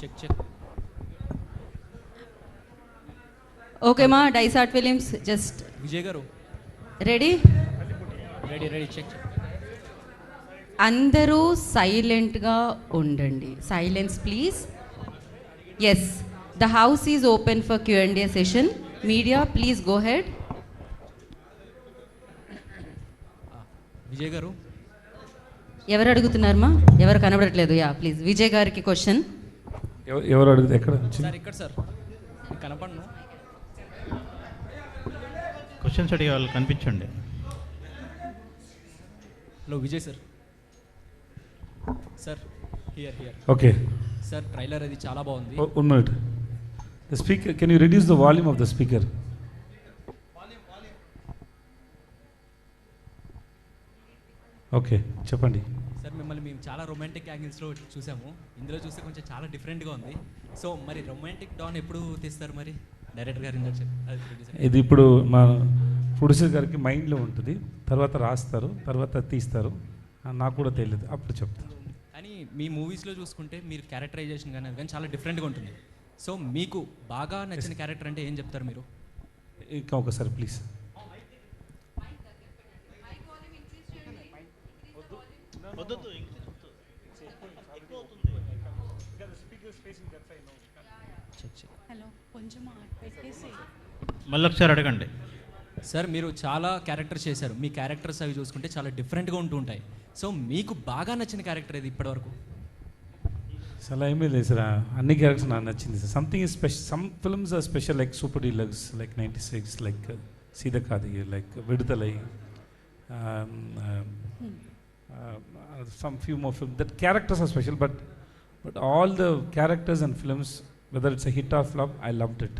Check check. Okay మా డైసార్ట్ films just Vijay garu ready. Ready ready check check. అందరూ సైలెంట్గా ఉండండి. Silence please. Yes, the house is open for Q&A session. Media please go ahead. Vijay garu ఎవరు అడుగుతున్నారమ్మా? ఎవరు కనబడట్లేదు. Yeah please Vijay గారికి question. ఎవరు అడుగుతారు? ఎక్కడ సార్? ఇక్కడ సార్ కనపడను. క్వశ్చన్స్ అడిగే వాళ్ళు కనిపించండి. Hello Vijay sir. Sir here here. Okay sir trailer అది చాలా బాగుంది. One minute. The speaker, can you reduce the volume of the speaker? Okay చెప్పండి. సార్ మిమ్మల్ని మేము చాలా రొమాంటిక్ యాంగిల్స్లో చూసాము. ఇందులో చూస్తే కొంచెం చాలా డిఫరెంట్గా ఉంది. సో మరి రొమాంటిక్ డాన్ ఎప్పుడు తీస్తారు మరి డైరెక్టర్ గారు? ఇది ఇప్పుడు మా ప్రొడ్యూసర్ గారికి మైండ్లో ఉంటుంది, తర్వాత రాస్తారు, తర్వాత తీస్తారు. నాకు కూడా తెలియదు, అప్పుడు చెప్తారు. కానీ మీ మూవీస్లో చూసుకుంటే మీరు క్యారెక్టరైజేషన్ కానీ అది కానీ చాలా డిఫరెంట్గా ఉంటుంది. సో మీకు బాగా నచ్చిన క్యారెక్టర్ అంటే ఏం చెప్తారు మీరు? ఇంకా ఒకసారి ప్లీజ్. హలో కొంచెం పెట్టేసి మళ్ళీ ఒకసారి అడగండి. సార్ మీరు చాలా క్యారెక్టర్స్ చేశారు. మీ క్యారెక్టర్స్ అవి చూసుకుంటే చాలా డిఫరెంట్గా ఉంటూ ఉంటాయి. సో మీకు బాగా నచ్చిన క్యారెక్టర్ ఏది ఇప్పటివరకు? అలా ఏమీ లేదు సార్, అన్ని క్యారెక్టర్స్ నాకు నచ్చింది sir. Something is special. Some films are special like super deluxe, like 96, like Seethakaathi, like Viduthalai, some few more films. That characters are special, but all the characters and films, whether it's a hit or flop, I loved it.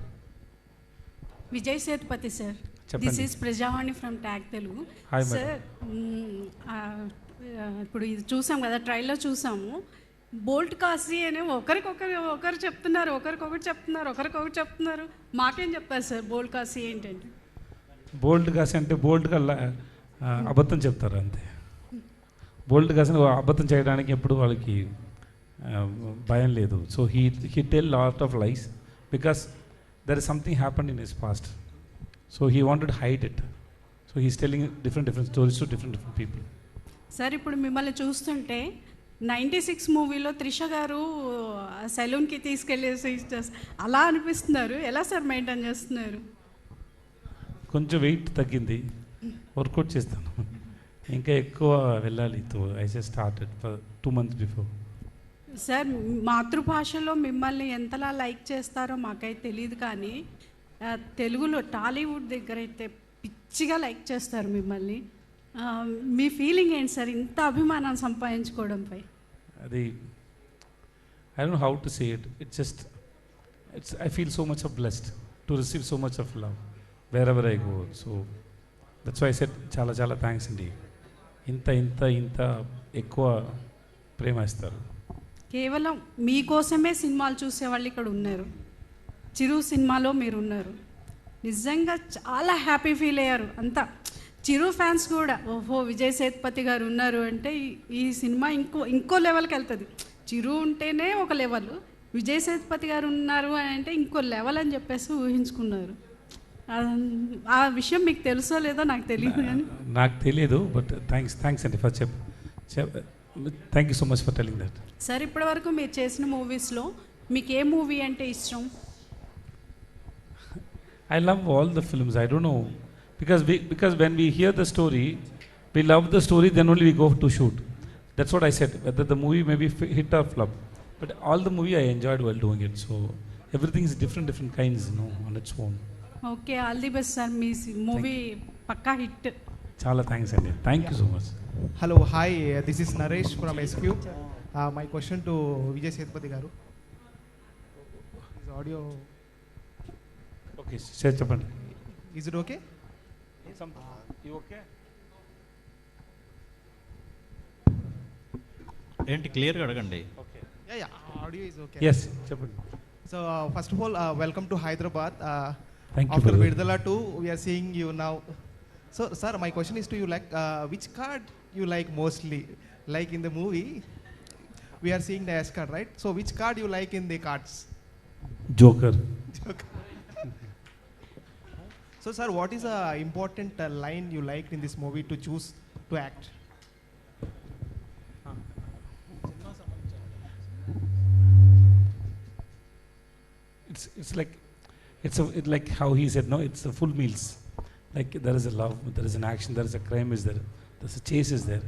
Vijay Sethupathi sir, this is Prajavani from tag Telugu. Sir ఇప్పుడు ఇది చూసాం కదా, trailer చూసాము. Bolt Kashi అని ఒకరు చెప్తున్నారు, ఒకరికొకటి చెప్తున్నారు. మాకేం చెప్తారు సార్ బోల్ట్ కాశీ ఏంటంటే? బోల్డ్ కాశీ అంటే బోల్డ్గా అబద్ధం చెప్తారు అంతే. బోల్డ్ కాశీ అబద్ధం చేయడానికి ఎప్పుడు వాళ్ళకి భయం లేదు. So he tell lot of lies because there is something happened in his past. So he wanted hide it. So he's telling different stories to different people. Sir ఇప్పుడు మిమ్మల్ని చూస్తుంటే 96 మూవీలో త్రిష గారు సెలూన్కి తీసుకెళ్ళేసి అలా అనిపిస్తున్నారు. ఎలా సార్ మెయింటైన్ చేస్తున్నారు? కొంచెం వెయిట్ తగ్గింది, వర్కౌట్ చేస్తాను, ఇంకా ఎక్కువ వెళ్ళాలి. I just started for 2 months before. Sir మాతృభాషలో మిమ్మల్ని ఎంతలా లైక్ చేస్తారో మాకైతే తెలియదు, కానీ తెలుగులో టాలీవుడ్ దగ్గర అయితే పిచ్చిగా లైక్ చేస్తారు మిమ్మల్ని. మీ ఫీలింగ్ ఏంటి సార్ ఇంత అభిమానం సంపాదించుకోవడంపై? అది I don't know how to say it. It's I feel so much of blessed to receive so much of love wherever I go. So that's why I said చాలా చాలా thanks అండి. ఇంత ఎక్కువ ప్రేమ ఇస్తారు. కేవలం మీకోసమే సినిమాలు చూసేవాళ్ళు ఇక్కడ ఉన్నారు. చిరు సినిమాలో మీరు ఉన్నారు. నిజంగా చాలా హ్యాపీ ఫీల్ అయ్యారు అంతా. చిరు ఫ్యాన్స్ కూడా ఓహో విజయ్ సేతుపతి గారు ఉన్నారు అంటే ఈ సినిమా ఇంకో లెవెల్కి వెళ్తుంది. చిరు ఉంటేనే ఒక లెవెల్, విజయ్ సేతుపతి గారు ఉన్నారు అని అంటే ఇంకో లెవెల్ అని చెప్పేసి ఊహించుకున్నారు. ఆ విషయం మీకు తెలుసో లేదో నాకు తెలియదు, కానీ నాకు తెలియదు. బట్ థ్యాంక్స్ అండి first thank you so much for telling that. Sir ఇప్పటివరకు మీరు చేసిన మూవీస్లో మీకు ఏ మూవీ అంటే ఇష్టం? I love all the films. I don't know because when we hear the story, we love the story. Then only we go to shoot. That's what I said. Whether the movie may be hit or flop, but all the movie I enjoyed while doing it. So everything is different kinds, on its own. Okay, all the best sir. మీ movie పక్కా hit. చాలా thanks అండి. Thank you so much. Hello, hi. This is Naresh from SQ. My question to Vijay Sethupathi garu. Is audio okay? చెప్పండి. Is it okay? You okay? ఏంటి క్లియర్గా అడగండి. Okay. Yeah, audio is okay. Yes, చెప్పండి. So first of all, welcome to Hyderabad. Thank you. After Vidala 2, we are seeing you now. So sir, my question is to you, like which card you like mostly? Like in the movie, we are seeing the S card, right? So which card you like in the cards? Joker. So sir, what is a important line you liked in this movie to choose to act? It's like like how he said, no, it's a full meals. Like there is a love, there is an action, there is a crime is there, there's a chase is there,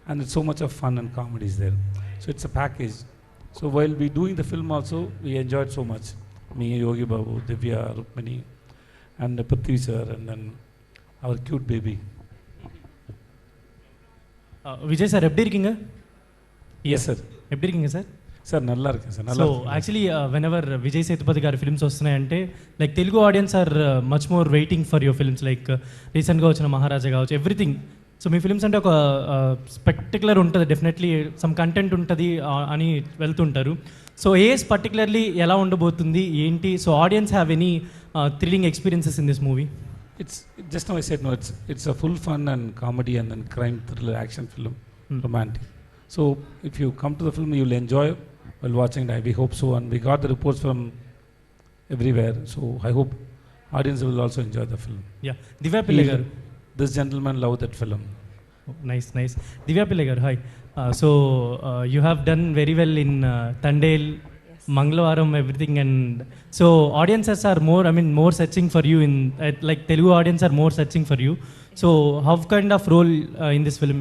and it's so much of fun and comedy is there. So it's a package. So while we doing the film also, we enjoyed so much. Me, Yogi Babu, Divya, Rukmini, and Prithvi sir, and then our cute baby. Vijay sir எப்படி இருக்கீங்க? Yes sir. எப்படி இருக்கீங்க sir? Sir నల్లా ఇருக்கு sir. So actually whenever Vijay Sethupathi గారి films వస్తున్నాయంటే like Telugu audience are much more waiting for your films. Like రీసెంట్గా వచ్చిన మహారాజా కావచ్చు, ఎవ్రీథింగ్. సో మీ ఫిల్మ్స్ అంటే ఒక స్పెక్టిక్యులర్ ఉంటుంది, డెఫినెట్లీ సమ్ కంటెంట్ ఉంటుంది అని వెళ్తుంటారు. సో ఏస్ పర్టికులర్లీ ఎలా ఉండబోతుంది ఏంటి? So audience have any thrilling experiences in this movie? It's just now I said, no, it's a full fun and comedy and then crime thriller action film, romantic. So if you come to the film, you'll enjoy while watching it. We hope so, and we got the reports from everywhere. So I hope audience will also enjoy the film. Yeah, Divya Pillai గారు. This gentleman loved that film. Nice nice. Divya Pillai గారు, hi. So you have done very well in Thandel, Mangalavaram, everything, and so audiences are more searching for you in like Telugu audience are more searching for you. So how kind of role in this film?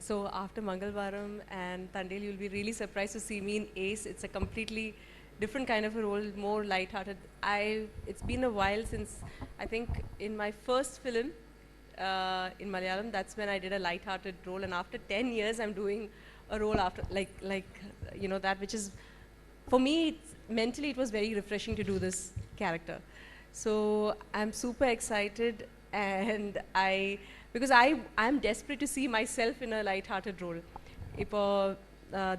So after Mangalvaram and Tandel, you'll be really surprised to see me in Ace. It's a completely different kind of a role, more light-hearted. It's been a while since, I think in my first film in Malayalam, that's when I did a light-hearted role, and after 10 years I'm doing a role after like you know, that which is, for me, mentally it was very refreshing to do this character. So I'm super excited, and because I'm desperate to see myself in a light-hearted role.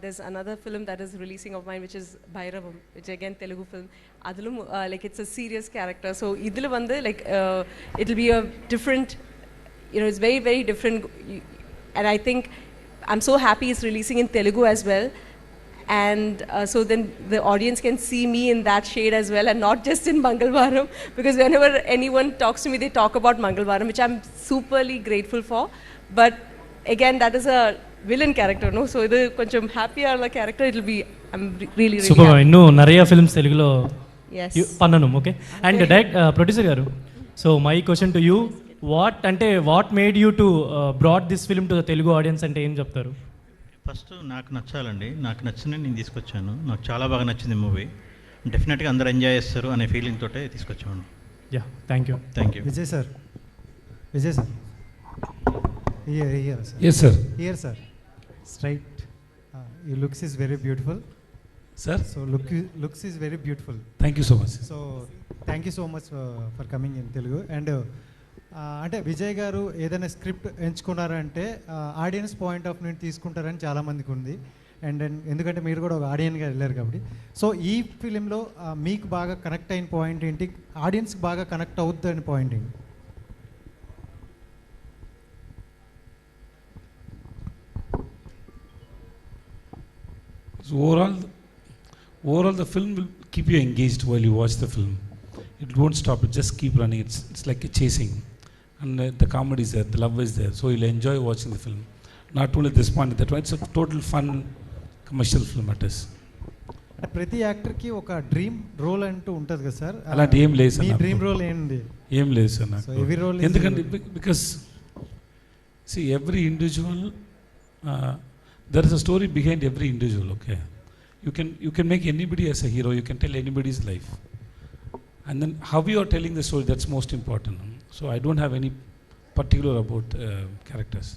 There's another film that is releasing of mine, which is Bhairavam, which again Telugu film. Adilum like it's a serious character. So idil vande like it'll be a different, you know, it's very very different, and I think I'm so happy it's releasing in Telugu as well. And so then the audience can see me in that shade as well, and not just in Mangalvaram, because whenever anyone talks to me, they talk about Mangalvaram, which I'm superly grateful for. But again, that is a villain character, no? So idu koncham happier character, it'll be, I'm really Super, happy. innu nariya films Telugulo Yes. pannanum, okay? And direct producer garu, so my question to you, what made you to brought this film to the Telugu audience ante em cheptaru? First నాకు నచ్చాలండి, నాకు నచ్చిన నేను తీసుకొచ్చాను. నాకు చాలా బాగా నచ్చింది movie. డెఫినెట్గా అందరూ ఎంజాయ్ చేస్తారు అనే ఫీలింగ్ తోటే తీసుకొచ్చాను. Yeah, thank you. Vijay sir, here sir. Yes sir. Here sir, straight. Your looks is very beautiful Sir, so looks is very beautiful. thank you so much. So thank you so much for coming in Telugu. And అంటే విజయ్ గారు ఏదైనా script ఎంచుకున్నారంటే audience point of view తీసుకుంటారని చాలామందికి ఉంది. And ఎందుకంటే మీరు కూడా ఒక ఆడియన్గా వెళ్ళారు కాబట్టి, సో ఈ ఫిలింలో మీకు బాగా కనెక్ట్ అయిన పాయింట్ ఏంటి, ఆడియన్స్కి బాగా కనెక్ట్ అవుద్ది అని పాయింట్ ఏంటి? So overall the film will keep you engaged while you watch the film. It won't stop, it just keep running. It's like a chasing, and the comedy is there, the love is there, so you'll enjoy watching the film. Not only this point, that one, it's a total fun commercial film it is. ప్రతి యాక్టర్కి ఒక dream role అంటూ ఉంటుంది కదా sir, అలాంటి ఏం లేదు sir. మీ dream role ఏంటి? ఏం లేదు సార్ నాకు. So every role is ఎందుకంటే because see every individual there is a story behind every individual. Okay, you can make anybody as a hero, you can tell anybody's life, and then how you are telling the story, that's most important. So I don't have any particular about characters.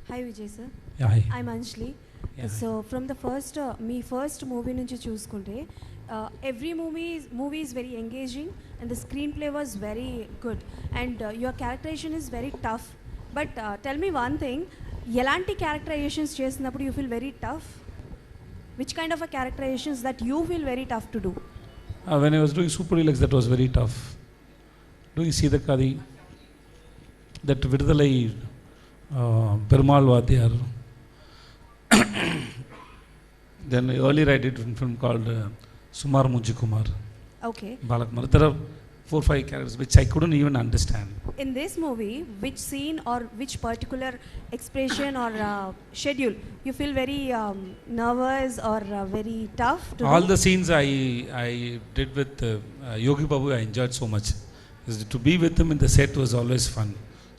Hi Vijay sir. Yeah, hi. I'm Anjali. Yeah, So from the first movie nunchi chuskunte, every movie is very engaging, and the screenplay was very good, and your characterization is very tough. But tell me one thing, elanti characterizations chesinappudu you feel very tough? Which kind of a characterizations that you feel very tough to do? When I was doing Super Deluxe, that was very tough. Doing Sidakadi, that Vidudalai, Perumal Vadyar, Then earlier I did a film called Sumar Munji Kumar. Okay. Balakumar. There are 4-5 characters which I couldn't even understand. In this movie, which scene or which particular expression or schedule you feel very nervous or very tough to All do? the scenes I did with Yogi Babu, I enjoyed so much. Because to be with him in the set was always fun.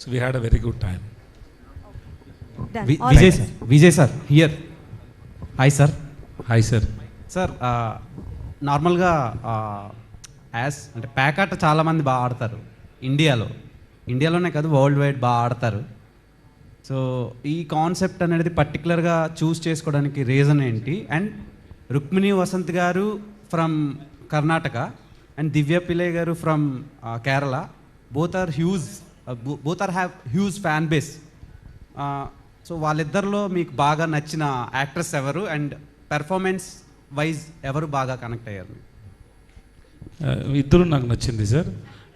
So we had a very good time. Done. All Vijay right. sir, Vijay sir, here. Hi sir. Hi sir. Sir నార్మల్గా as అంటే pack ఆట చాలామంది బాగా ఆడతారు ఇండియాలోనే కాదు world wide బాగా ఆడతారు. సో ఈ కాన్సెప్ట్ అనేది పర్టికులర్గా చూస్ చేసుకోవడానికి రీజన్ ఏంటి? అండ్ రుక్మిణి వసంత్ గారు ఫ్రమ్ కర్ణాటక అండ్ దివ్య పిల్లయ్ గారు from Kerala, both are have huge fan base. So వాళ్ళిద్దరిలో మీకు బాగా నచ్చిన యాక్ట్రెస్ ఎవరు? అండ్ పెర్ఫార్మెన్స్ వైజ్ ఎవరు బాగా కనెక్ట్ అయ్యారు? ఇద్దరు నాకు నచ్చింది సార్.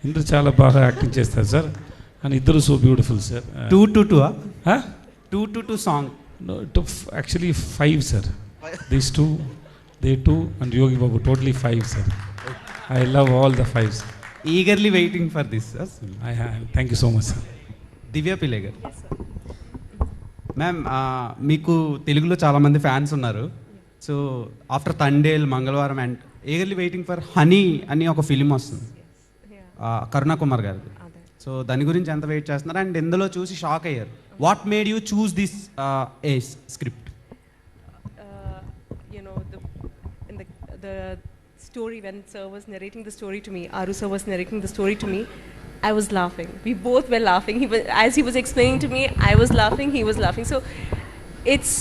ఇద్దరు చాలా బాగా యాక్టింగ్ చేస్తారు సార్. అండ్ ఇద్దరు so beautiful sir. 2 song actually 5 sir. These 2, they 2 and Yogi Babu, totally 5 sir. I love all the 5s. Eagerly waiting for this. Thank you so much sir. దివ్య పిల్లై గారు. Ma'am, మీకు తెలుగులో చాలామంది fans ఉన్నారు. So after Thandel, మంగళవారం and eagerly waiting for honey అని ఒక film వస్తుంది కరుణా కుమార్ గారిది. సో దాని గురించి ఎంత వెయిట్ చేస్తున్నారు? అండ్ ఇందులో చూసి షాక్ అయ్యారు. What made you choose this script? You know, the story, when sir was narrating the story to me, Aru sir was narrating the story to me, I was laughing. We both were laughing. As he was explaining to me, I was laughing, he was laughing. So it's,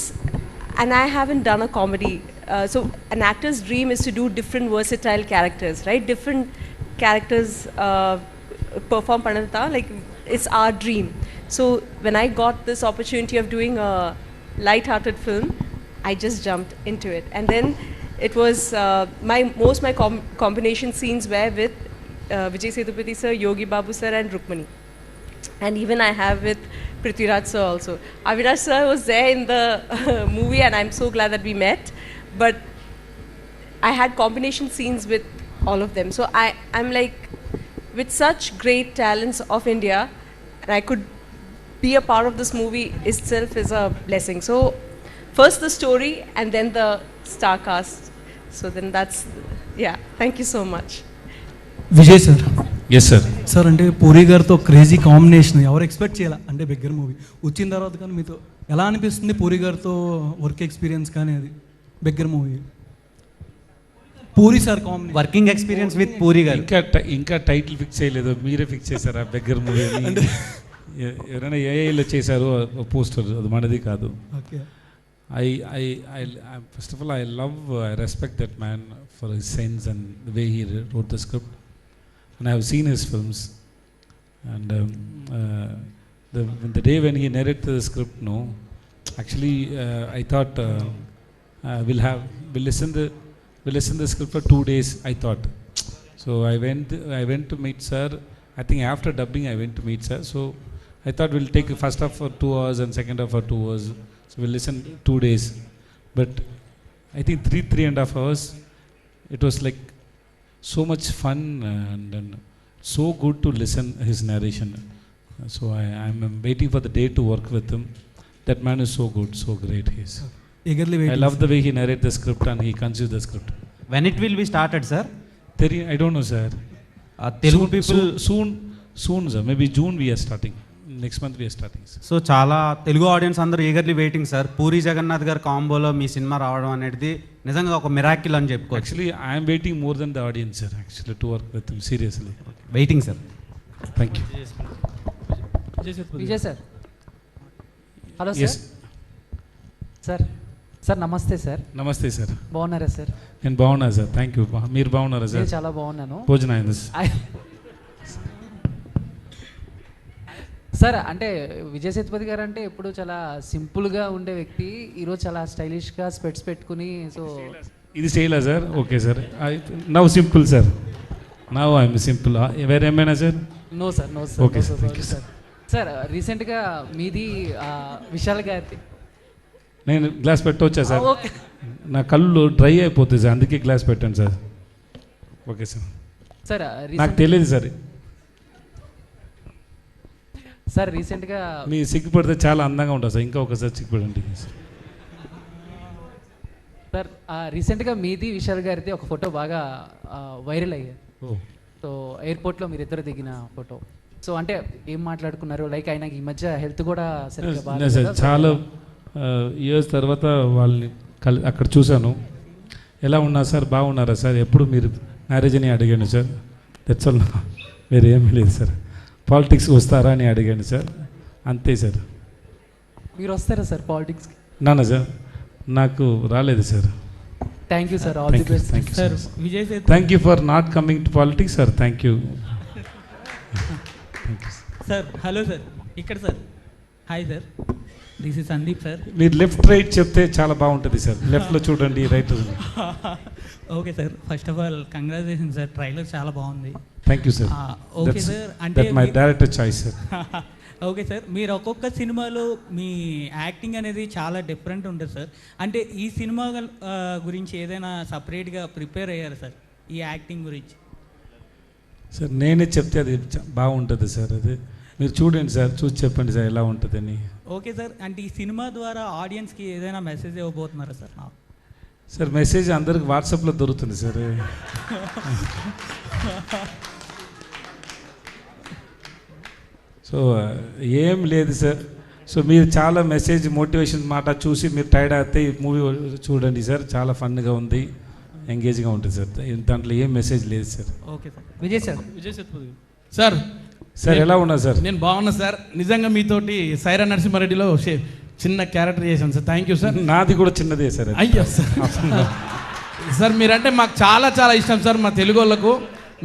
and I haven't done a comedy. So an actor's dream is to do different versatile characters, right? Different characters perform Panatha, like it's our dream. So when I got this opportunity of doing a light-hearted film, I just jumped into it. And then it was my combination scenes were with Vijay Sethupathi sir, Yogi Babu sir and Rukmini. And even I have with Prithviraj sir also. Aviraj sir was there in the movie and I'm so glad that we met. But I had combination scenes with all of them. So I'm like, with such great talents of India, and I could be a part of this movie itself is a blessing. So first the story and then the star cast. So then that's, yeah, thank you so much. Vijay sir. Yes sir. Sir అంటే పూరి గారితో crazy combination ఎవరు expect చేయాలి? అంటే bigger movie వచ్చిన తర్వాత కానీ మీతో ఎలా అనిపిస్తుంది? పూరి గారితో వర్క్ ఎక్స్పీరియన్స్ కానీ అది bigger movie puri sir combination working experience with puri గారు. ఇంకా టైటిల్ ఫిక్స్ చేయలేదు, మీరే ఫిక్స్ చేశారా బెగ్గర్ మూవీ? అంటే ఎవరైనా ఏఐలో చేశారు పోస్టర్, అది మనది కాదు. Okay. First of all, I respect that man for his sense and the way he wrote the script. And I have seen his films. And the day when he narrated the script, actually I thought we'll listen the script for 2 days, I thought. So I went to meet sir. I think after dubbing I went to meet sir. So I thought we'll take first half for 2 hours and second half for 2 hours. So we'll listen 2 days. But I think 3.5 hours, it was like so much fun and so good to listen his narration. So I'm waiting for the day to work with him. That man is so good, so great. He's eagerly waiting. I love the way he narrates the script and he conceived the script. When it will be started, sir? I don't know, sir. Telugu people soon, sir. Maybe June we are starting. Next month we are starting. So చాలా Telugu audience అందరూ eagerly waiting sir. Puri Jagannadh garu కాంబోలో మీ cinema రావడం అనేది నిజంగా ఒక miracle అని చెప్పుకోవచ్చు. Actually, I am waiting more than the audience, sir, actually, to work with him, seriously. Waiting sir. Thank you. Vijay sir. Hello Yes. Sir. Sir నమస్తే సార్. నమస్తే సార్. బాగున్నారా సార్? నేను బాగున్నా సార్, థ్యాంక్ యూ. మీరు బాగున్నారా sir? నేను చాలా బాగున్నాను. భోజనం అయింది సార్. అంటే విజయ్ సేతుపతి గారు అంటే ఎప్పుడు చాలా సింపుల్గా ఉండే వ్యక్తి, ఈరోజు చాలా స్టైలిష్గా స్పెట్స్ పెట్టుకుని. సో ఇది స్టైలా sir? Okay sir. Now simple sir. Now I'm simple. వేరేమైనా sir? No sir, no sir. Okay sir, thank you sir. Sir రీసెంట్గా మీది విశాల్ గారి, నేను గ్లాస్ పెట్టవచ్చా సార్? ఓకే. నా కళ్ళు డ్రై అయిపోతుంది సార్, అందుకే గ్లాస్ పెట్టండి సార్. Okay sir. సార్ నాకు తెలియదు సార్. సార్ రీసెంట్గా మీ సిగ్గుపడితే చాలా అందంగా ఉంటుంది సార్, ఇంకా ఒకసారి సిగ్గుపడండి. సార్ రీసెంట్గా మీది విశాల్ గారిది ఒక ఫోటో బాగా వైరల్ అయ్యాయి. సో ఎయిర్పోర్ట్లో మీరిద్దరు దిగిన ఫోటో. సో అంటే ఏం మాట్లాడుకున్నారు, లైక్ ఆయనకి ఈ మధ్య హెల్త్ కూడా సరిగ్గా బాగా సార్, చాలా ఇయర్స్ తర్వాత వాళ్ళని అక్కడ చూశాను. ఎలా ఉన్నారు సార్, బాగున్నారా సార్, ఎప్పుడు మీరు మ్యారేజ్ అని అడిగాను సార్. దట్స్ ఆల్, వేరే ఏమీ లేదు సార్. పాలిటిక్స్ వస్తారా అని అడిగాను సార్, అంతే సార్. మీరు వస్తారా సార్ పాలిటిక్స్కి? నాన్న సార్, నాకు రాలేదు sir. Thank you sir, all the best sir. Vijay Sethupathi, thank you for not coming to politics sir. Thank you sir. Hello sir, ఇక్కడ sir. Hi sir, this is Sandeep sir. మీరు left right చెప్తే చాలా బాగుంటుంది sir. లెఫ్ట్లో చూడండి, right. Okay sir, first of all congratulation sir, trailer చాలా బాగుంది. Thank you sir. Okay sir, అంటే my director choice sir. Okay sir, మీరు ఒక్కొక్క సినిమాలో మీ యాక్టింగ్ అనేది చాలా డిఫరెంట్ ఉంటుంది సార్. అంటే ఈ సినిమా గురించి ఏదైనా సపరేట్గా ప్రిపేర్ అయ్యారు సార్ ఈ యాక్టింగ్ గురించి? సార్ నేనే చెప్తే అది బాగుంటుంది సార్. అది మీరు చూడండి సార్, చూసి చెప్పండి సార్ ఎలా ఉంటుందని. ఓకే సార్, అంటే ఈ సినిమా ద్వారా ఆడియన్స్కి ఏదైనా మెసేజ్ ఇవ్వబోతున్నారా సార్? సార్ మెసేజ్ అందరికి వాట్సాప్లో దొరుకుతుంది సార్. సో ఏం లేదు సార్. సో మీరు చాలా మెసేజ్ మోటివేషన్ మాట చూసి మీరు టైర్డ్ అయితే ఈ మూవీ చూడండి సార్, చాలా ఫన్గా ఉంది, ఎంగేజ్గా ఉంటుంది సార్. దాంట్లో ఏం మెసేజ్ లేదు sir. Okay sir. Vijay sir. Vijay Sethupathi sir. Sir ఎలా ఉన్నా సార్? నేను బాగున్నా సార్. నిజంగా మీతోటి సైరా నరసింహారెడ్డిలో చిన్న క్యారెక్టర్ చేశాను సార్. Thank you sir. నాది కూడా చిన్నదే సార్. అయ్యో సార్. సార్ మీరంటే మాకు చాలా చాలా ఇష్టం సార్, మా తెలుగు వాళ్ళకు.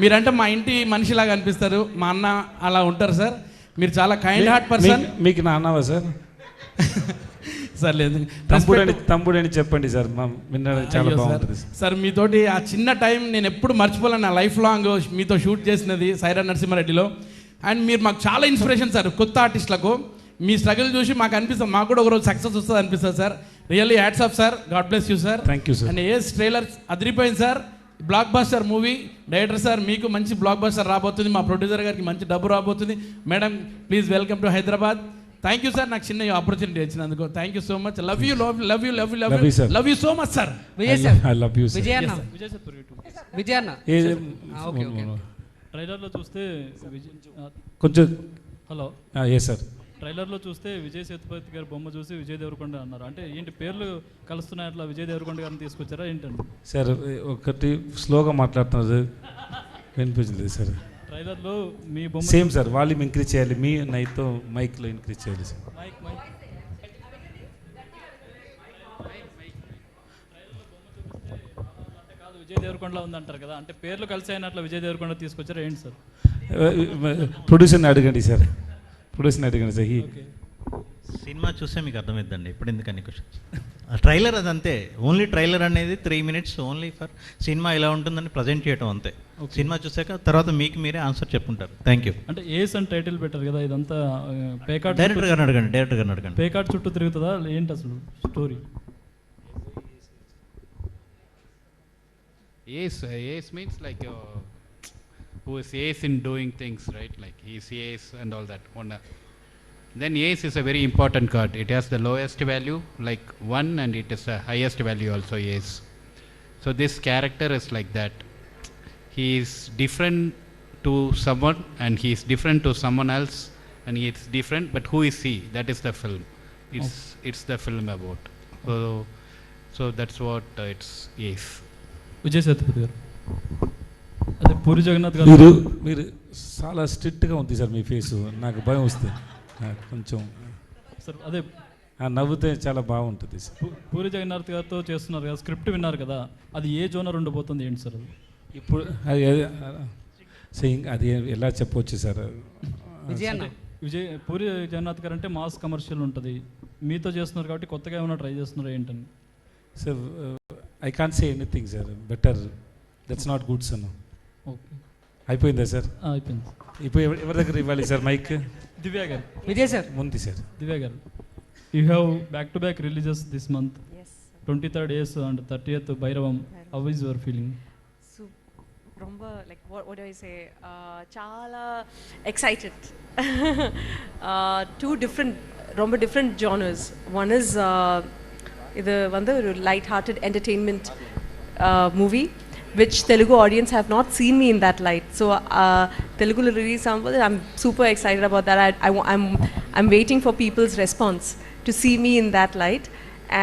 మీరంటే మా ఇంటి మనిషిలాగా అనిపిస్తారు, మా అన్న అలా ఉంటారు సార్. మీరు చాలా కైండ్ హార్ట్ పర్సన్. మీకు నాన్నవా సార్? సార్ లేదు, తమ్ముడని చెప్పండి సార్, వినడానికి చాలా బాగుంటుంది సార్. మీతోటి ఆ చిన్న టైం నేను ఎప్పుడు మర్చిపోలేను, నా లైఫ్ లాంగ్ మీతో షూట్ చేసినది సైరా నరసింహారెడ్డిలో. అండ్ మీరు మాకు చాలా ఇన్స్పిరేషన్ సార్, కొత్త ఆర్టిస్టులకు. మీ స్ట్రగుల్ చూసి మాకు అనిపిస్తుంది, మాకు కూడా ఒకరోజు సక్సెస్ వస్తుంది అనిపిస్తుంది sir. Really hats off sir, God bless you sir. Thank you sir. And ace trailer అదిరిపోయింది sir, blockbuster movie. Director sir మీకు మంచి బ్లాక్ బస్టర్ రాబోతుంది, మా ప్రొడ్యూసర్ గారికి మంచి డబ్బు రాబోతుంది. Madam please welcome to Hyderabad. Thank you sir, నాకు చిన్న ఆపర్చునిటీ వచ్చినందుకు. Thank you so much. Love you love love you love you love you love you so much sir. Vijay sir. I love you sir. Vijay అన్న. విజయ్ అన్న. Okay okay. ట్రైలర్లో చూస్తే కొంచెం hello ఏ sir, ట్రైలర్లో చూస్తే విజయ్ సేతుపతి గారి బొమ్మ చూసి విజయ్ దేవరకొండ అన్నారు. అంటే ఏంటి పేర్లు కలుస్తున్నాయి, అట్లా విజయ్ దేవరకొండ గారిని తీసుకొచ్చారా ఏంటండి? సార్ ఒకటి స్లోగా మాట్లాడుతున్నారు, వినిపించలేదు సార్. ట్రైలర్లో మీ బొమ్మ సేమ్ సార్, వాల్యూమ్ ఇంక్రీజ్ చేయాలి, మీ నైతో మైక్లో ఇంక్రీజ్ చేయాలి సార్. విజయ్ దేవరకొండలా ఉందంటారు కదా, అంటే పేర్లు కలిసి అయినట్లు విజయ్ దేవరకొండ తీసుకొచ్చారా ఏంటి సార్? ప్రొడ్యూసర్ని అడగండి సార్, ప్రొడ్యూసర్ని అడగండి సార్. సినిమా చూస్తే మీకు అర్థమవుతుందండి, ఇప్పుడు ఎందుకని క్వశ్చన్స్. ట్రైలర్ అదంతే, ఓన్లీ ట్రైలర్ అనేది 3 minutes ఓన్లీ ఫర్ సినిమా ఎలా ఉంటుందని ప్రజెంట్ చేయడం అంతే. సినిమా చూసాక తర్వాత మీకు మీరే ఆన్సర్ చెప్పుకుంటారు. Thank you. అంటే ఏస్ అని టైటిల్ పెట్టారు కదా, ఇదంతా పేకార్డ్ డైరెక్టర్ గారిని అడగండి, డైరెక్టర్ గారిని అడగండి. పేకార్డ్ చుట్టూ తిరుగుతుందా ఏంటి అసలు story? Ace means like who is ace in doing things, right? Like he is ace and all that. Then ace is a very important card. It has the lowest value, like 1, and it is the highest value also ace. So this character is like that. He is different to someone and he is different to someone else, and he is different, but who is he? That is the film. It's the film about. So that's what it's ace. Vijay Sethupathi గారు, అదే పూరి జగన్నాథ్ గారు, మీరు చాలా స్ట్రిక్ట్గా ఉంది sir మీ face, నాకు భయం వస్తుంది కొంచెం సార్. అదే నవ్వుతే చాలా బాగుంటుంది సార్. పూరి జగన్నాథ్ గారితో చేస్తున్నారు కదా, స్క్రిప్ట్ విన్నారు కదా, అది ఏ జోనర్ ఉండబోతుంది ఏంటి సార్ అది? ఇప్పుడు అది ఎలా చెప్పవచ్చు సార్? పూరి జగన్నాథ్ గారు అంటే మాస్ కమర్షియల్ ఉంటుంది, మీతో చేస్తున్నారు కాబట్టి కొత్తగా ఏమైనా ట్రై చేస్తున్నారు ఏంటని? Sir I can't say anything sir, better that's not good sir. Okay, అయిపోయిందా సార్? అయిపోయింది. ఇప్పుడు ఎవరి దగ్గర ఇవ్వాలి సార్ మైక్? దివ్య గారు. విజయ్ సార్. ముందు సార్. దివ్య గారు, you have back to back releases this month. 23rd Ace and 30th Bhairavam. How is your feeling? So, Romba, like what do I say? Chala excited. Two different genres. One is the light-hearted entertainment movie, which Telugu audience have not seen me in that light. So Telugu will release something. I'm super excited about that. I'm waiting for people's response to see me in that light.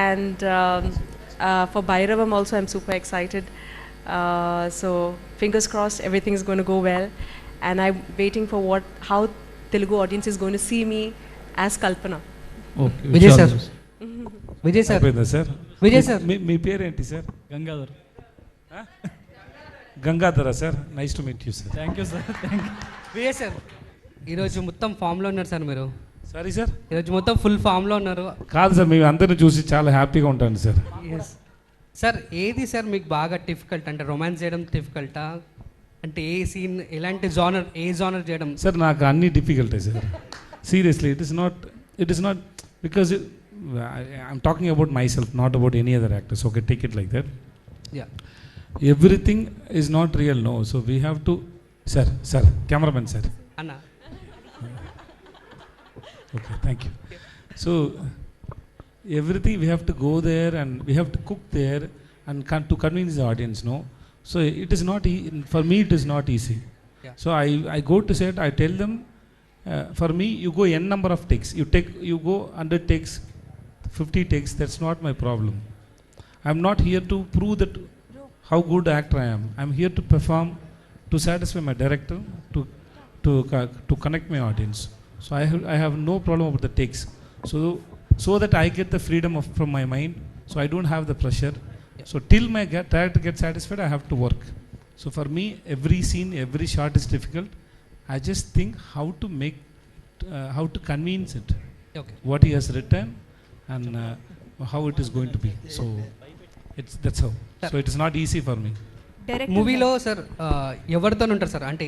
And for Bhairavam also, I'm super excited. So fingers crossed, everything is going to go well. And I'm waiting for how Telugu audience is going to see me as Kalpana. Okay. Vijay sir. Vijay sir. అయిపోయిందా sir? Vijay sir. మీ పేరేంటి sir? Gangadhar. Gangadhara sir, nice to meet you sir. Thank you sir. Thank you. Vijay sir, ఈరోజు మొత్తం ఫామ్లో ఉన్నారు sir మీరు. Sorry sir? ఈరోజు మొత్తం full ఫామ్లో ఉన్నారు. కాదు సార్, మేము అందరిని చూసి చాలా హ్యాపీగా ఉంటాను సార్. ఎస్ సార్, ఏది సార్ మీకు బాగా డిఫికల్ట్? అంటే రొమాన్స్ చేయడం డిఫికల్టా? అంటే ఏ సీన్, ఎలాంటి జానర్ చేయడం? సార్ నాకు అన్ని డిఫికల్టే sir. Seriously it is not because I'm talking about myself, not about any other actors. Okay, take it like that. Yeah, everything is not real, no, so we have to sir cameraman sir anna okay, thank you. So everything we have to go there and we have to cook there and to convince the audience, no, so it is not for me it is not easy. Yeah. So I go to set, I tell them for me you go n number of takes, you go 100 takes, 50 takes, that's not my problem. I'm not here to prove that how good actor I am. I'm here to perform, to satisfy my director, to connect my audience. So I have no problem with the takes. So that I get the freedom from my mind. So I don't have the pressure. Yeah. So till my director gets satisfied, I have to work. So for me, every scene, every shot is difficult. I just think how to convince it. Okay. What he has written and how it is going to be. So that's how. So it is not easy for me. మూవీలో sir ఎవరితో ఉంటారు sir? అంటే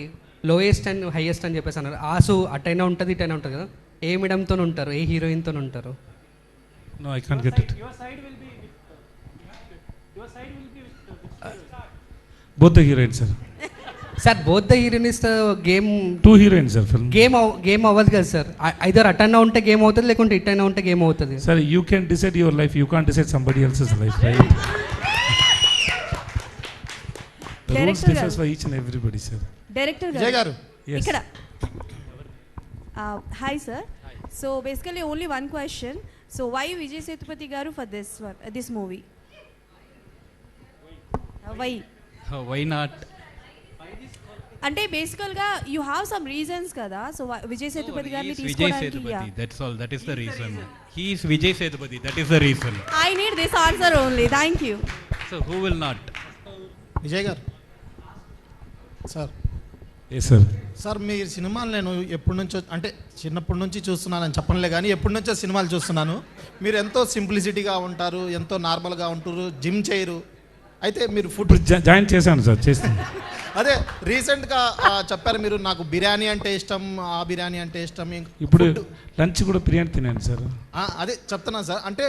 lowest and highest అని చెప్పేసి అన్నారు. ఆసు అటైనా ఉంటుంది, ఇటైనా ఉంటుంది కదా. ఏ మేడంతో ఉంటారు, ఏ హీరోయిన్తో ఉంటారు? No, I can't get it. Your side will be Both the heroines, sir. Sir both the heroines game, Two heroines, sir. Film. Game అవ్వదు కదా సార్. ఐదర్ అటైనా ఉంటే గేమ్ అవుతుంది, లేకుంటే ఇటైనా ఉంటే గేమ్ అవుతుంది. Sir, you can decide your life. You can't decide somebody else's life, right? The rules differ for each and everybody, sir. Director Vijay garu. Yes. ikkada hi sir. So basically only one question. So why Vijay Sethupathi garu for this movie? Why not? అంటే బేసికల్ గా you have some reasons కదా. So Vijay Sethupathi గారిని Vijay తీసుకోవడానికి Sethupathi, that's all. That is the reason. He is Vijay Sethupathi. That is the reason. I need this answer only. Thank you. So who will not? Vijay గారు sir. Yes, sir. Sir మీ సినిమాలు నేను ఎప్పటి నుంచో, అంటే చిన్నప్పటి నుంచి చూస్తున్నానని చెప్పనులే కానీ ఎప్పటి నుంచో సినిమాలు చూస్తున్నాను. మీరు ఎంతో సింప్లిసిటీగా ఉంటారు, ఎంతో నార్మల్గా ఉంటారు, జిమ్ చేయరు. అయితే మీరు ఫుడ్ జాయిన్ చేశాను సార్, చేస్తాను. అదే రీసెంట్గా చెప్పారు మీరు, నాకు బిర్యానీ అంటే ఇష్టం, ఆ బిర్యానీ అంటే ఇష్టం. ఇప్పుడు లంచ్ కూడా బిర్యానీ తినాను సార్. అదే చెప్తున్నాను సార్. అంటే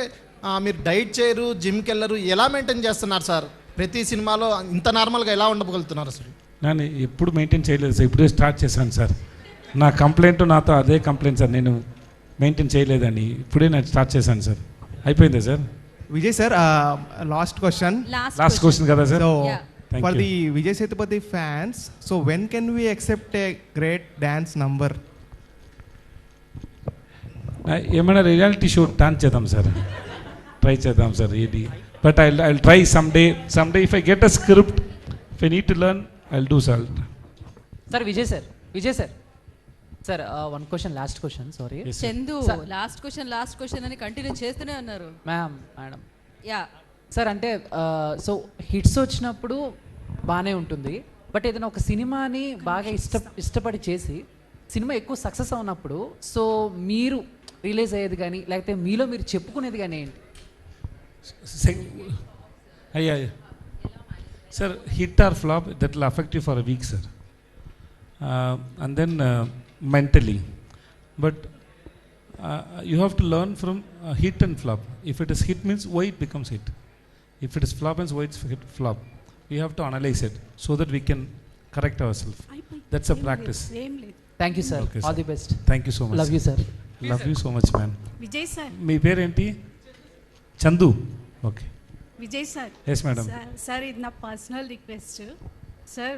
మీరు డైట్ చేయరు, జిమ్కి వెళ్ళరు, ఎలా మెయింటైన్ చేస్తున్నారు సార్? ప్రతి సినిమాలో ఇంత నార్మల్గా ఎలా ఉండగలుగుతున్నారు సార్? నేను ఎప్పుడు మెయింటైన్ చేయలేదు సార్, ఇప్పుడే స్టార్ట్ చేశాను సార్. నా కంప్లైంట్ నాతో అదే కంప్లైంట్ సార్, నేను మెయింటైన్ చేయలేదని. ఇప్పుడే నేను స్టార్ట్ చేశాను సార్. అయిపోయిందా sir? Vijay sir, last question. Last question కదా sir? For the Vijay Sethupathi fans, so when can we accept a great dance number? ఏమైనా రియాలిటీ షో డాన్స్ చేద్దాం సార్, ట్రై చేద్దాం సార్ ఇది. But I'll try someday if I get a script, if I need to learn, I'll do sir. Sir Vijay sir sir one question, last question, sorry. Chandu last question అని continue చేస్తూనే ఉన్నారు. Madam yeah sir, అంటే so hits వచ్చినప్పుడు బాగానే ఉంటుంది, but ఏదైనా ఒక సినిమాని బాగా ఇష్టపడి చేసి సినిమా ఎక్కువ సక్సెస్ అవునప్పుడు సో మీరు రిలీజ్ అయ్యేది కానీ లేకపోతే మీలో మీరు చెప్పుకునేది కానీ ఏంటి? అయ్యా sir, hit or flop that will affect you for a week sir, and then mentally. But you have to learn from hit and flop. If it is hit means why it becomes hit. If it is flop and why it's flop, we have to analyze it so that we can correct ourselves. That's a practice. ఏం లేదు thank you sir Okay, all sir. The best Thank you so much. Love you sir Love you so much, man. Vijay sir మీ పేరేంటి? Chandu. Okay. Vijay sir Yes, madam. Sir ఇది నా personal request sir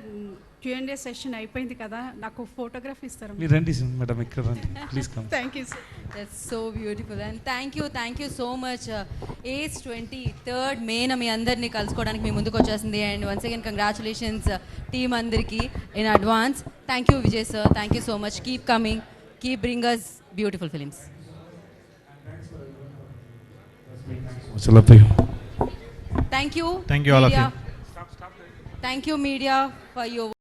Q&A session అయిపోయింది కదా నాకు photography ఇస్తారా మీరు రండి మేడం, ఇక్కడ రండి, please come. Thank you sir that's so beautiful and thank you so much. Ace 23rd మేన మీ అందరినీ కలుసుకోవడానికి మీ ముందుకు వచ్చేసింది. And once again congratulations team అందరికీ in advance. Thank you Vijay sir, thank you so much. Keep coming, keep bring us beautiful films. Love you. Thank you. Thank you all of media. you. Thank you media for your